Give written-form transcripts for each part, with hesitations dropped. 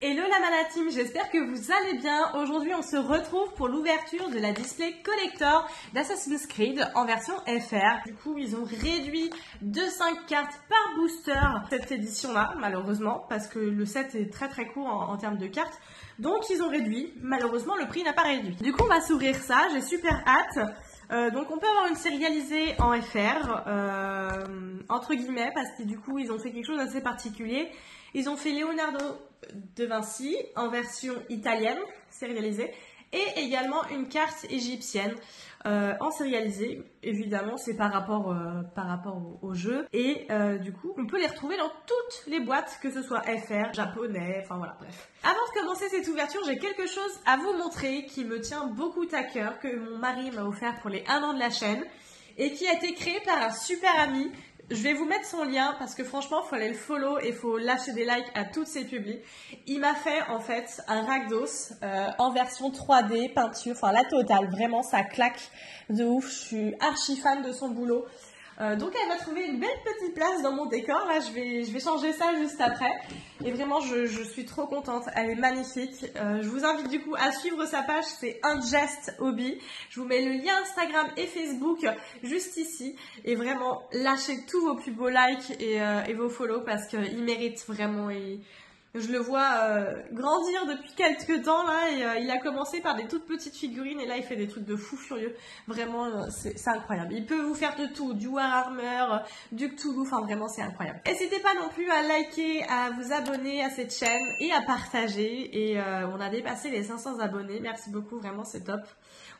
Hello la Mana Team, j'espère que vous allez bien. Aujourd'hui on se retrouve pour l'ouverture de la display collector d'Assassin's Creed en version FR. Du coup ils ont réduit de 5 cartes par booster cette édition là malheureusement parce que le set est très court en termes de cartes. Donc ils ont réduit, malheureusement le prix n'a pas réduit. Du coup on va s'ouvrir ça, j'ai super hâte. Donc on peut avoir une sérialisée en FR, entre guillemets, parce que du coup ils ont fait quelque chose d'assez particulier. Ils ont fait Leonardo da Vinci en version italienne, sérialisée, et également une carte égyptienne en sérialisée. Évidemment c'est par rapport au jeu. Et du coup on peut les retrouver dans toutes les boîtes, que ce soit FR, japonais, enfin voilà, bref. Avant de commencer cette ouverture, j'ai quelque chose à vous montrer qui me tient beaucoup à cœur, que mon mari m'a offert pour les 1 an de la chaîne, et qui a été créé par un super ami. Je vais vous mettre son lien parce que franchement, il faut aller le follow et il faut lâcher des likes à toutes ses publis. Il m'a fait en fait un Rakdos en version 3D, peinture, enfin la totale. Vraiment, ça claque de ouf. Je suis archi fan de son boulot. Donc elle va trouver une belle petite place dans mon décor. Là, je vais changer ça juste après. Et vraiment, je suis trop contente. Elle est magnifique. Je vous invite du coup à suivre sa page. C'est Unjust Hobby. Je vous mets le lien Instagram et Facebook juste ici. Et vraiment, lâchez tous vos plus beaux likes et vos follow parce qu'il mérite vraiment. Je le vois grandir depuis quelques temps là et il a commencé par des toutes petites figurines et là il fait des trucs de fou furieux. Vraiment c'est incroyable. Il peut vous faire de tout, du Warhammer, du Cthulhu, enfin vraiment c'est incroyable. N'hésitez pas non plus à liker, à vous abonner à cette chaîne et à partager. Et on a dépassé les 500 abonnés, merci beaucoup, vraiment c'est top.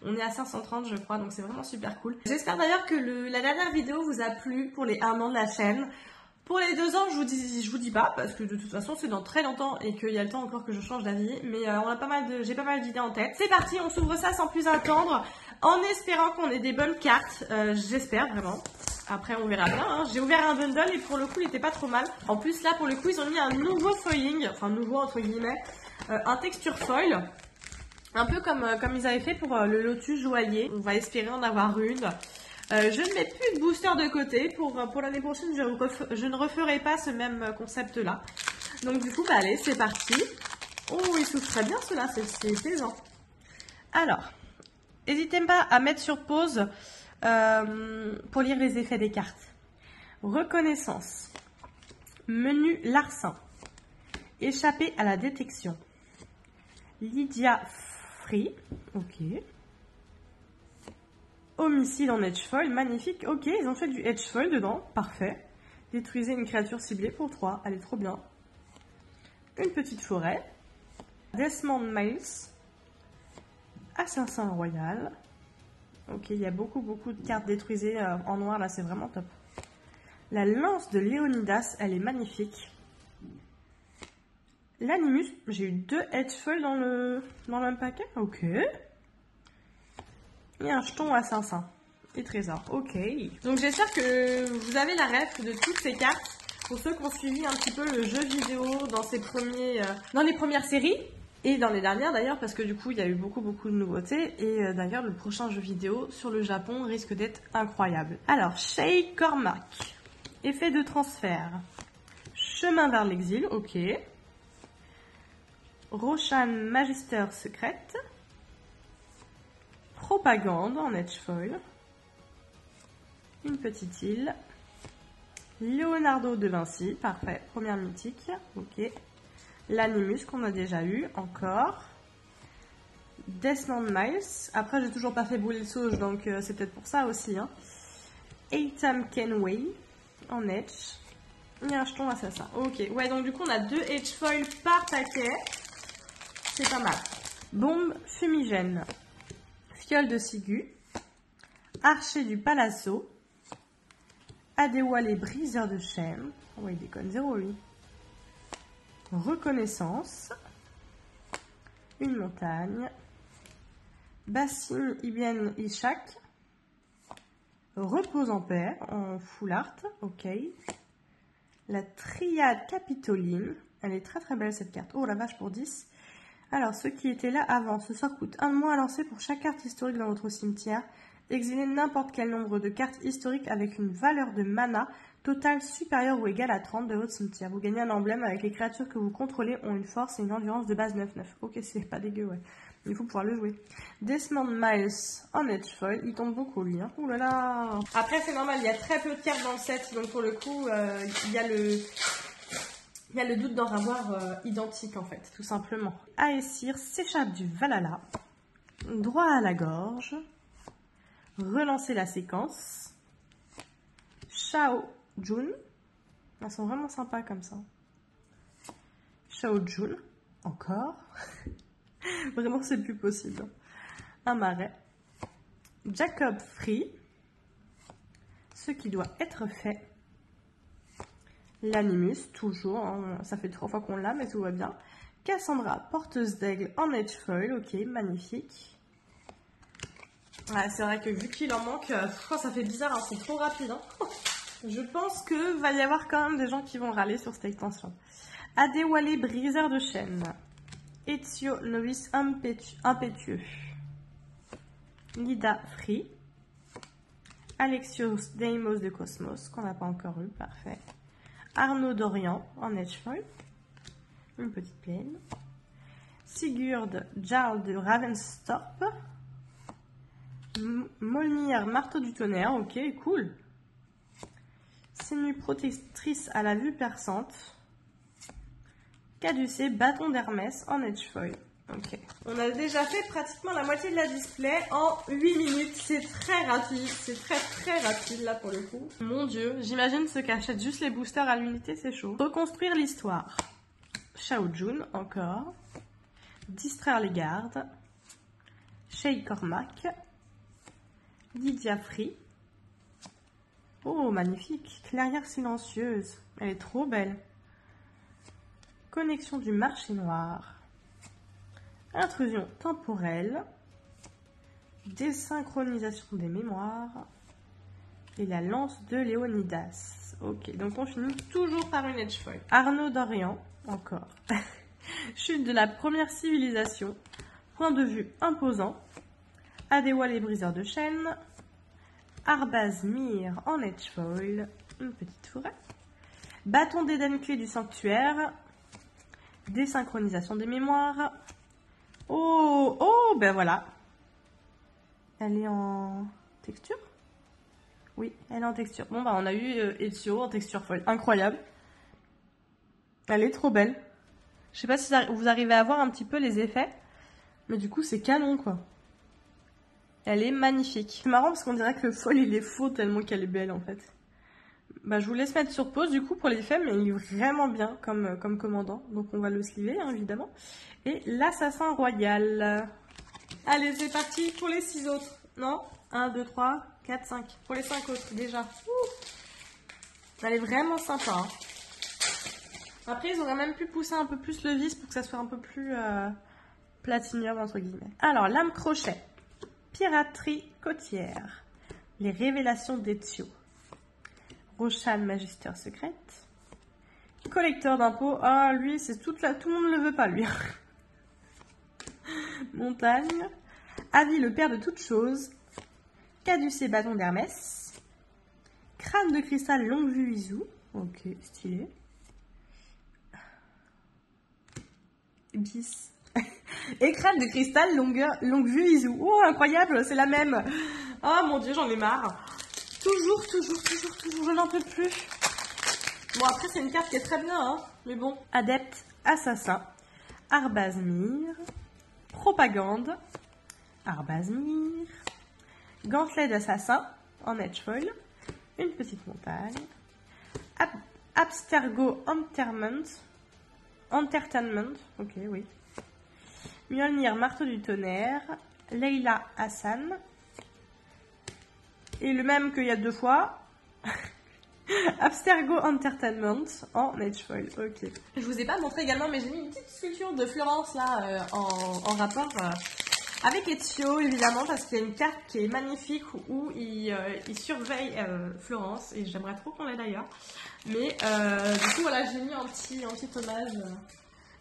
On est à 530 je crois, donc c'est vraiment super cool. J'espère d'ailleurs que la dernière vidéo vous a plu pour les 1 an de la chaîne. Pour les 2 ans, je vous dis pas, parce que de toute façon, c'est dans très longtemps et qu'il y a le temps encore que je change d'avis. Mais j'ai pas mal d'idées en tête. C'est parti, on s'ouvre ça sans plus attendre, en espérant qu'on ait des bonnes cartes. J'espère vraiment. Après, on verra bien. Hein. J'ai ouvert un bundle et pour le coup, il était pas trop mal. En plus, là, pour le coup, ils ont mis un nouveau foiling, enfin nouveau entre guillemets, un texture foil. Un peu comme ils avaient fait pour le Lotus Joaillier. On va espérer en avoir une. Je ne mets plus de booster de côté. Pour l'année prochaine, je ne referai pas ce même concept là. Donc du coup, bah allez, c'est parti. Oh, il s'ouvre très bien cela, c'est plaisant. Alors, n'hésitez pas à mettre sur pause pour lire les effets des cartes. Reconnaissance. Menu larcin. Échapper à la détection. Lydia Free. Ok. Homicide en edge foil, magnifique. Ok, ils ont fait du edge foil dedans, parfait. Détruisez une créature ciblée pour 3, elle est trop bien. Une petite forêt. Desmond Miles. Assassin royal. Ok, il y a beaucoup de cartes détruisées en noir, là c'est vraiment top. La lance de Léonidas, elle est magnifique. L'animus, j'ai eu 2 edge foil dans le même paquet, ok. Et un jeton assassin. Et trésor. Ok. Donc j'espère que vous avez la ref de toutes ces cartes. Pour ceux qui ont suivi un petit peu le jeu vidéo dans dans les premières séries. Et dans les dernières d'ailleurs. Parce que du coup il y a eu beaucoup de nouveautés. Et d'ailleurs le prochain jeu vidéo sur le Japon risque d'être incroyable. Alors Shay Cormac. Effet de transfert. Chemin vers l'exil. Ok. Roshan Magister secrète. Propagande en edge foil. Une petite île. Leonardo da Vinci, parfait. Première mythique, ok. L'animus qu'on a déjà eu, encore. Desmond Miles. Après, j'ai toujours pas fait bouler le sauge, donc c'est peut-être pour ça aussi. Hein. Aitam Kenway en edge. Et un jeton assassin. Ok, ouais, donc du coup, on a 2 edge foil par paquet. C'est pas mal. Bombe fumigène. Fiole de Sigu, Archer du Palazzo, Adewale briseur de chaîne, oh il déconne, 0,8, Reconnaissance, une montagne, Bassim Ibn Ishaq, Repose en paix en full art, ok, la Triade Capitoline, elle est très belle cette carte, oh la vache pour 10. Alors, ceux qui étaient là avant, ce sort coûte 1 de moins à lancer pour chaque carte historique dans votre cimetière. Exilez n'importe quel nombre de cartes historiques avec une valeur de mana total supérieur ou égal à 30 de votre cimetière. Vous gagnez un emblème avec les créatures que vous contrôlez ont une force et une endurance de base 9-9. Ok, c'est pas dégueu, ouais. Il faut pouvoir le jouer. Desmond Miles en edge foil. Il tombe beaucoup, lui. Hein. Ouh là là. Après, c'est normal, il y a très peu de cartes dans le set. Donc, pour le coup, il y a le doute d'en avoir identique, en fait, tout simplement. Aesir s'échappe du Valhalla. Droit à la gorge. Relancer la séquence. Shao Jun. Elles sont vraiment sympas comme ça. Shao Jun. Encore. Vraiment, c'est plus possible. Un marais. Jacob Free. Ce qui doit être fait. L'Animus, toujours. Hein. Ça fait 3 fois qu'on l'a, mais tout va bien. Cassandra, porteuse d'aigle en edge foil. Ok, magnifique. Ouais, c'est vrai que vu qu'il en manque, ça fait bizarre, hein, c'est trop rapide. Hein. Je pense que va y avoir quand même des gens qui vont râler sur cette extension. Adewale, briseur de chaînes. Ezio, novice impétueux. Lida Free. Alexios, Deimos de Cosmos, qu'on n'a pas encore eu, parfait. Arnaud d'Orient, en edge foil. Une petite plaine. Sigurd, Jarl de Ravenstorp. Molnir, marteau du tonnerre, ok, cool. Sému protectrice à la vue perçante. Caducée, bâton d'Hermès en edge foil. Ok. On a déjà fait pratiquement la moitié de la display en 8 minutes. C'est très rapide, c'est très rapide là pour le coup. Mon dieu, j'imagine ceux qui achètent juste les boosters à l'unité, c'est chaud. Reconstruire l'histoire. Shao Jun, encore. Distraire les gardes. Shay Cormac. Lydia Free. Oh, magnifique. Clairière silencieuse. Elle est trop belle. Connexion du marché noir. Intrusion temporelle. Désynchronisation des mémoires. Et la lance de Léonidas. Ok, donc on finit toujours par une edge foil. Arnaud d'Orient, encore. Chute de la première civilisation. Point de vue imposant. Adewale les briseurs de chaînes. Arbaz Mir en edge foil. Une petite forêt. Bâton d'Éden clé du sanctuaire. Désynchronisation des mémoires. Oh, ben voilà. Elle est en texture? Oui, elle est en texture. Bon, bah on a eu Ezio en texture foil. Incroyable. Elle est trop belle. Je sais pas si vous arrivez à voir un petit peu les effets. Mais du coup, c'est canon, quoi. Elle est magnifique. C'est marrant parce qu'on dirait que le foil, il est faux tellement qu'elle est belle, en fait. Bah, je vous laisse mettre sur pause, du coup, pour l'effet. Mais il est vraiment bien comme commandant. Donc, on va le sliver, hein, évidemment. Et l'assassin royal. Allez, c'est parti pour les 6 autres. Non, 1, 2, 3, 4, 5. Pour les 5 autres, déjà. Ouh. Elle est vraiment sympa. Hein. Après, ils auraient même pu pousser un peu plus le vis pour que ça soit un peu plus platinium, entre guillemets. Alors, lame crochet. Piraterie côtière. Les révélations d'Ezio. Roshan, Magister secrète. Collecteur d'impôts. Ah, lui, c'est tout le monde ne le veut pas, lui. Montagne. Avis, le père de toutes choses. Caducée, bâton d'Hermès. Crâne de cristal, longue vue Izu. Ok, stylé. Bis. Et crâne de cristal, longue vue Izu. Oh, incroyable, c'est la même. Oh mon dieu, j'en ai marre. Toujours, je n'en peux plus. Bon, après, c'est une carte qui est très bien, hein. Mais bon. Adepte, assassin. Arbaz Mir. Propagande. Arbaz Mir. Gantelet d'assassin en edge foil. Une petite montagne. Abstergo Entertainment. Ok, oui. Mjolnir, marteau du tonnerre. Leila Hassan. Et le même qu'il y a 2 fois. Abstergo Entertainment en edge foil. Ok. Je vous ai pas montré également, mais j'ai mis une petite sculpture de Florence là en rapport avec Ezio évidemment, parce qu'il y a une carte qui est magnifique où il surveille Florence, et j'aimerais trop qu'on l'ait d'ailleurs. Mais du coup voilà, j'ai mis un petit hommage.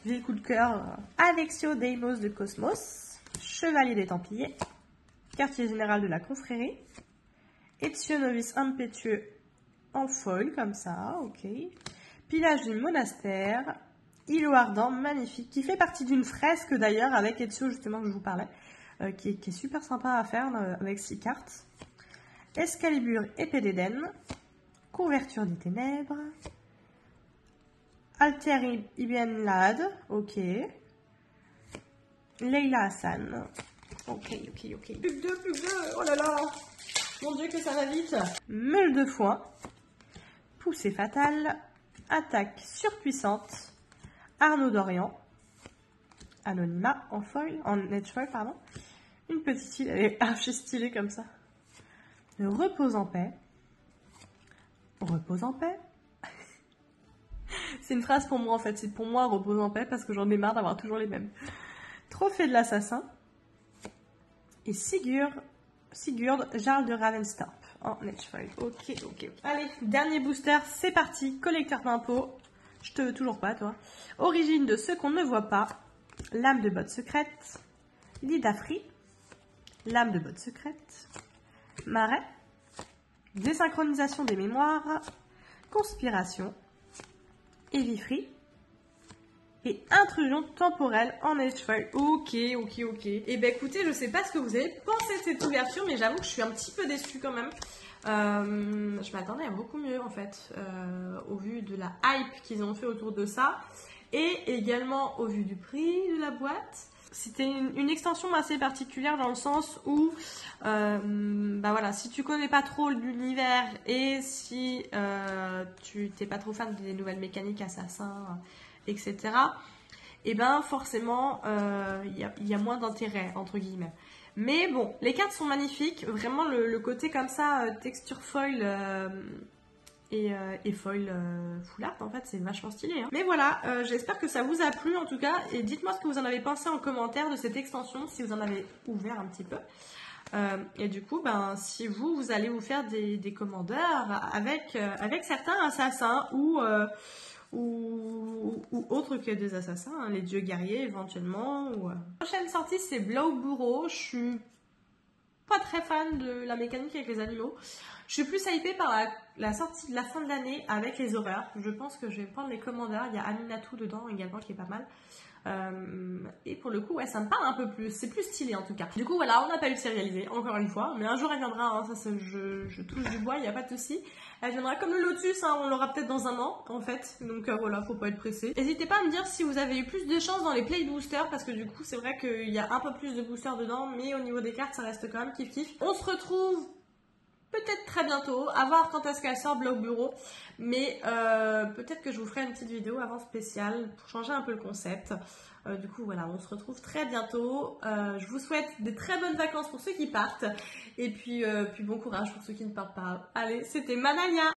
J'ai le coup de cœur. Alexios Deimos de Cosmos. Chevalier des Templiers. Quartier général de la confrérie. Ezio novice impétueux en foil comme ça, ok. Pilage du monastère, îlot ardent, magnifique, qui fait partie d'une fresque d'ailleurs avec Ezio justement que je vous parlais, qui est super sympa à faire avec 6 cartes. Excalibur, épée d'Éden, couverture des ténèbres, Alter Ibn Lad, ok. Leila Hassan, ok. Plus que deux, oh là là, mon dieu que ça va vite. Meule de foin, poussée fatale, attaque surpuissante, Arnaud d'Orient, anonymat en foil, en edge foil, pardon. Une petite île, elle est archi stylée comme ça. Repose en paix. Repose en paix. C'est une phrase pour moi en fait, c'est pour moi repose en paix parce que j'en ai marre d'avoir toujours les mêmes. Trophée de l'assassin. Et Sigurd, Jarl de Ravenstorp en edge foil. Ok. Allez, dernier booster, c'est parti. Collecteur d'impôts. Je te veux toujours pas, toi. Origine de ceux qu'on ne voit pas. Lame de botte secrète. Lidafri. Lame de botte secrète. Marais. Désynchronisation des mémoires. Conspiration. Evifri. Et intrusion temporelle en edge foil. Ok. Et ben écoutez, je sais pas ce que vous avez pensé de cette ouverture, mais j'avoue que je suis un petit peu déçue quand même. Je m'attendais à beaucoup mieux en fait, au vu de la hype qu'ils ont fait autour de ça, et également au vu du prix de la boîte. C'était une extension assez particulière dans le sens où, bah voilà, si tu connais pas trop l'univers et si tu t'es pas trop fan des nouvelles mécaniques assassins, etc. Et ben forcément, il y a moins d'intérêt entre guillemets. Mais bon, les cartes sont magnifiques, vraiment le côté comme ça, texture foil et foil full art, en fait, c'est vachement stylé. Hein. Mais voilà, j'espère que ça vous a plu en tout cas, et dites-moi ce que vous en avez pensé en commentaire de cette extension, si vous en avez ouvert un petit peu. Et du coup, ben, si vous allez vous faire des commandeurs avec certains assassins ou autres que des assassins, hein, les dieux guerriers éventuellement. La prochaine sortie c'est Blow Burrow. Je suis pas très fan de la mécanique avec les animaux. Je suis plus hypée par la sortie de la fin de l'année avec les horreurs. Je pense que je vais prendre les commandeurs. Il y a Aminatou dedans également qui est pas mal. Et pour le coup, ouais, ça me parle un peu plus. C'est plus stylé en tout cas. Du coup, voilà, on n'a pas eu de sérialisé, encore une fois. Mais un jour, elle viendra. Hein, ça, je touche du bois, il n'y a pas de souci. Elle viendra comme le Lotus, hein, on l'aura peut-être dans un an, en fait. Donc voilà, faut pas être pressé. N'hésitez pas à me dire si vous avez eu plus de chance dans les play boosters, parce que du coup, c'est vrai qu'il y a un peu plus de boosters dedans, mais au niveau des cartes, ça reste quand même kiff-kiff. On se retrouve peut-être très bientôt, à voir quand est-ce qu'elle sort Blow Burrow, mais peut-être que je vous ferai une petite vidéo avant spéciale pour changer un peu le concept. Du coup voilà, on se retrouve très bientôt. Je vous souhaite des très bonnes vacances pour ceux qui partent, et puis bon courage pour ceux qui ne partent pas. Allez, c'était Manania.